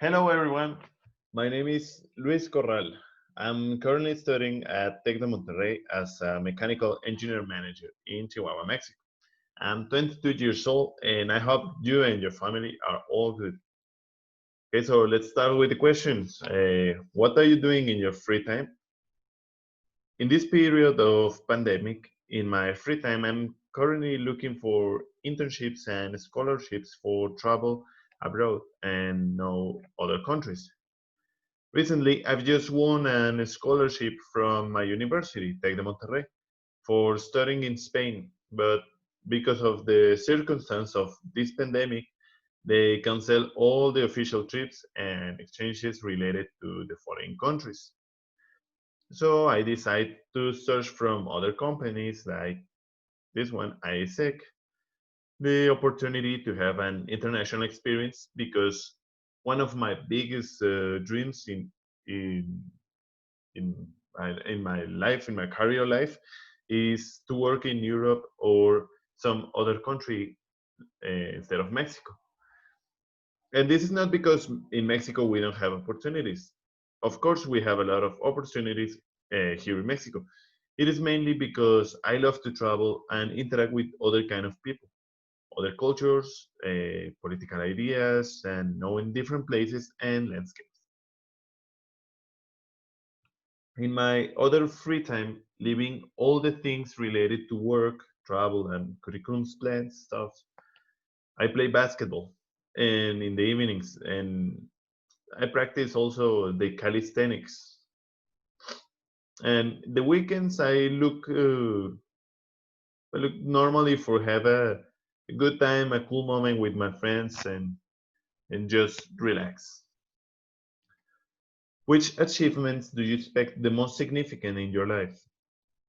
Hello, everyone. My name is Luis Corral. I'm currently studying at Tec de Monterrey as a mechanical engineer manager in Chihuahua, Mexico. I'm 22 years old, and I hope you and your family are all good. Okay, so let's start with the questions. What are you doing in your free time? In this period of pandemic, in my free time, I'm currently looking for internships and scholarships for travel abroad and know other countries. Recently, I've just won a scholarship from my university, Tec de Monterrey, for studying in Spain. But because of the circumstance of this pandemic, they cancel all the official trips and exchanges related to the foreign countries. So I decided to search from other companies like this one, ISEC, the opportunity to have an international experience because one of my biggest dreams in in in my life, in my career life, is to work in Europe or some other country instead of Mexico. And this is not because in Mexico we don't have opportunities. Of course, we have a lot of opportunities here in Mexico. It is mainly because I love to travel and interact with other kind of people, other cultures, political ideas, and knowing different places and landscapes. In my other free time, leaving all the things related to work, travel, and curriculums plans stuff, I play basketball, and in the evenings, and I practice also the calisthenics. And the weekends, I look normally for have a good time, a cool moment with my friends, and just relax. Which achievements do you expect the most significant in your life?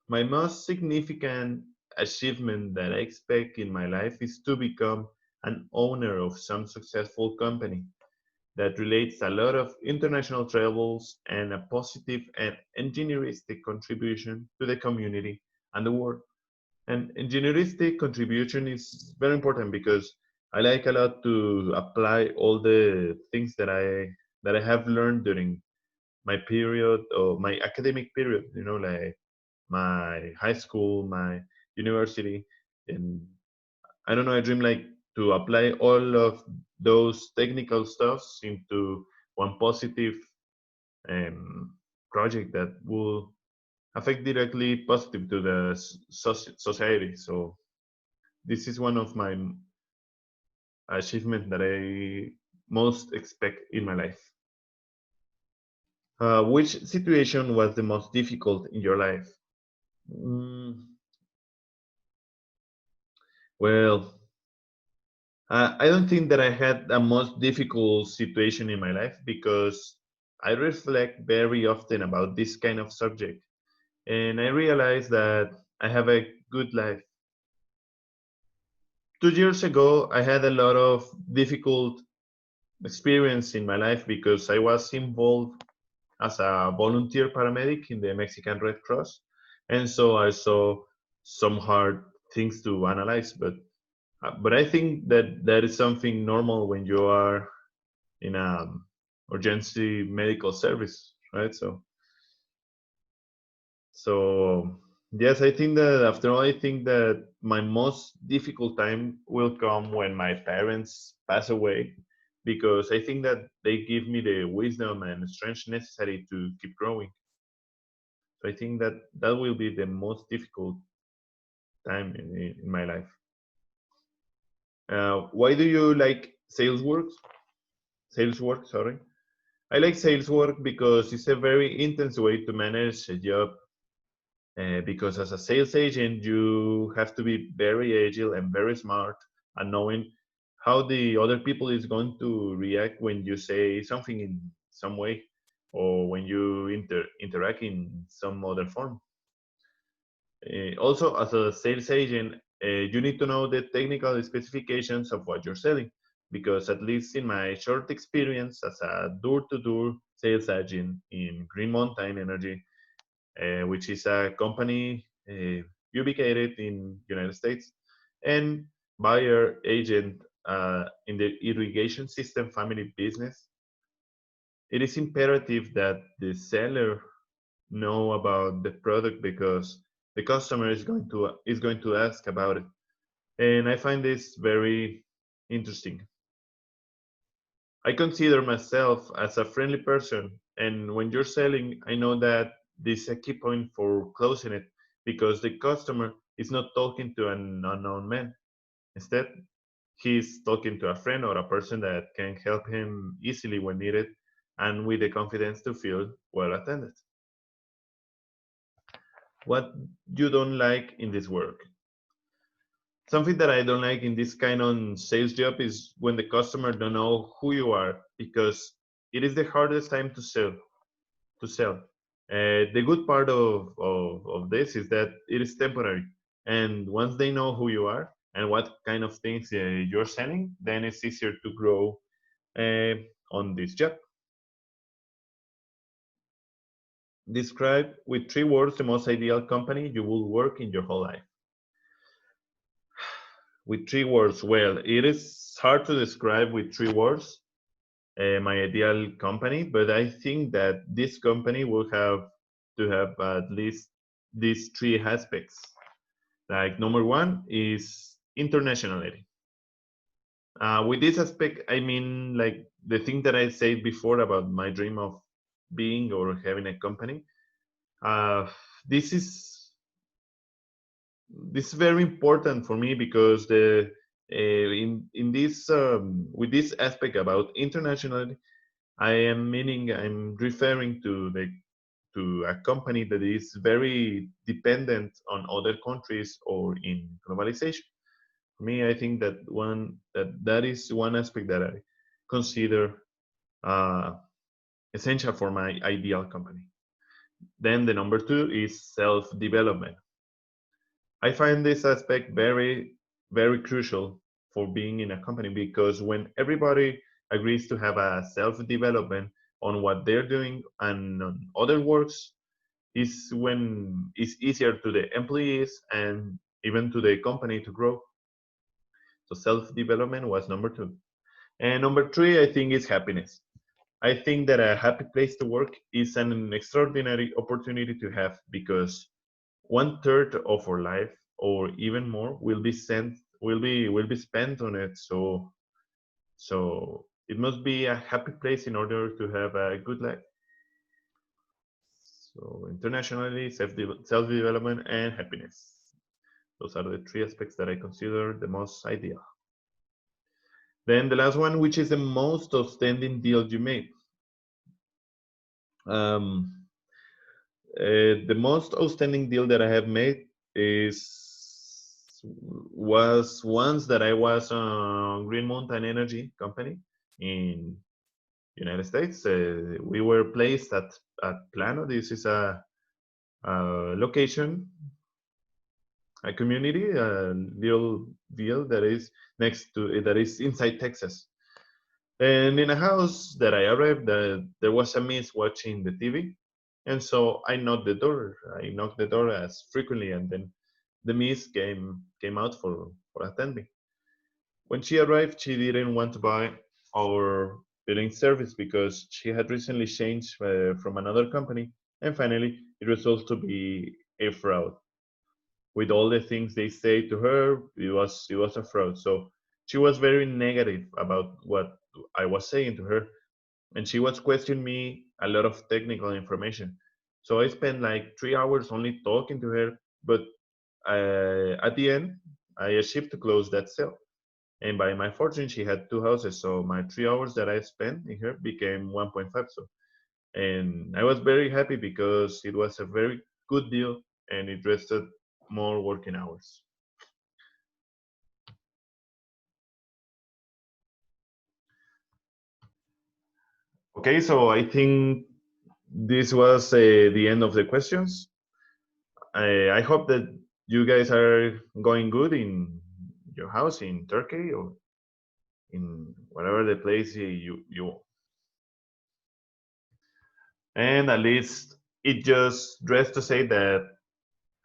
My most significant achievement that I expect in my life is to become an owner of some successful company that relates a lot of international travels and a positive and engineeristic contribution to the community and the world. And engineeristic contribution is very important because I like a lot to apply all the things that I have learned during my period or my academic period, like my high school, my university, and I don't know. I dream like to apply all of those technical stuffs into one positive um, project that will affect directly positive to the society. So this is one of my achievements that I most expect in my life. Which situation was the most difficult in your life? Mm, well, I don't think that I had a most difficult situation in my life because I reflect very often about this kind of subject, and I realize that I have a good life. 2 years ago, I had a lot of difficult experience in my life because I was involved as a volunteer paramedic in the Mexican Red Cross, and so I saw some hard things to analyze. But I think that that is something normal when you are in a urgency medical service, right? So yes, I think that after all, I think that my most difficult time will come when my parents pass away, because I think that they give me the wisdom and strength necessary to keep growing. So I think that that will be the most difficult time in my life. Why do you like sales work? Sales work, sorry. I like sales work because it's a very intense way to manage a job. Because as a sales agent, you have to be very agile and very smart and knowing how the other people is going to react when you say something in some way or when you interact in some other form. Also, as a sales agent, you need to know the technical specifications of what you're selling. Because at least in my short experience as a door-to-door sales agent in Green Mountain Energy, which is a company ubicated in United States, and buyer agent in the irrigation system family business. it is imperative that the seller know about the product because the customer is going to ask about it. And I find this very interesting. I consider myself as a friendly person, and when you're selling, I know that this is a key point for closing it because the customer is not talking to an unknown man. Instead, he's talking to a friend or a person that can help him easily when needed and with the confidence to feel well attended. What you don't like in this work? Something that I don't like in this kind of sales job is when the customer don't know who you are because it is the hardest time to sell. The good part of this is that it is temporary. And once they know who you are and what kind of things you're selling, then it's easier to grow uh, on this job. Describe with 3 words the most ideal company you will work in your whole life. With 3 words, well, it is hard to describe with 3 words my ideal company, but I think that this company will have to have at least these 3 aspects. Like number one is internationality. With this aspect, I mean like the thing that I said before about my dream of being or having a company. Uh, this is this is very important for me because the in this with this aspect about internationality, I am meaning I'm referring to a company that is very dependent on other countries or in globalization. For me, I think that is one aspect that I consider uh, essential for my ideal company. Then the number two is self-development. I find this aspect very, very crucial for being in a company because when everybody agrees to have a self-development on what they're doing and on other works, is when it's easier to the employees and even to the company to grow. So self-development was number two. And number three, I think, is happiness. I think that a happy place to work is an extraordinary opportunity to have because 1/3 of our life or even more will be spent on it. So it must be a happy place in order to have a good life. So internationally, self-development and happiness. Those are the 3 aspects that I consider the most ideal. Then the last one, which is the most outstanding deal you made. Um, the most outstanding deal that I have made was once that I was on Green Mountain Energy Company in United States. We were placed at Plano. This is a location, a community, a little ville that is that is inside Texas. And in a house that I arrived, there was a miss watching the TV. And so I knocked the door. I knocked the door as frequently, and then the miss came out for attending. When she arrived, she didn't want to buy our billing service because she had recently changed from another company, and finally it resulted to be a fraud. With all the things they say to her, it was a fraud. So she was very negative about what I was saying to her, and she was questioning me a lot of technical information. So I spent like 3 hours only talking to her, but at the end, I achieved to close that sale. And by my fortune, she had 2 houses, so my 3 hours that I spent in her became 1.5. So, and I was very happy because it was a very good deal, and it rested more working hours. Okay, so I think this was the end of the questions. I hope that you guys are going good in your house in Turkey or in whatever the place you. And at least it just dressed to say that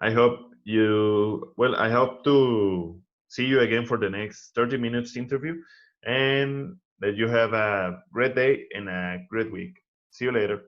I hope I hope to see you again for the next 30 minutes interview and that you have a great day and a great week. See you later.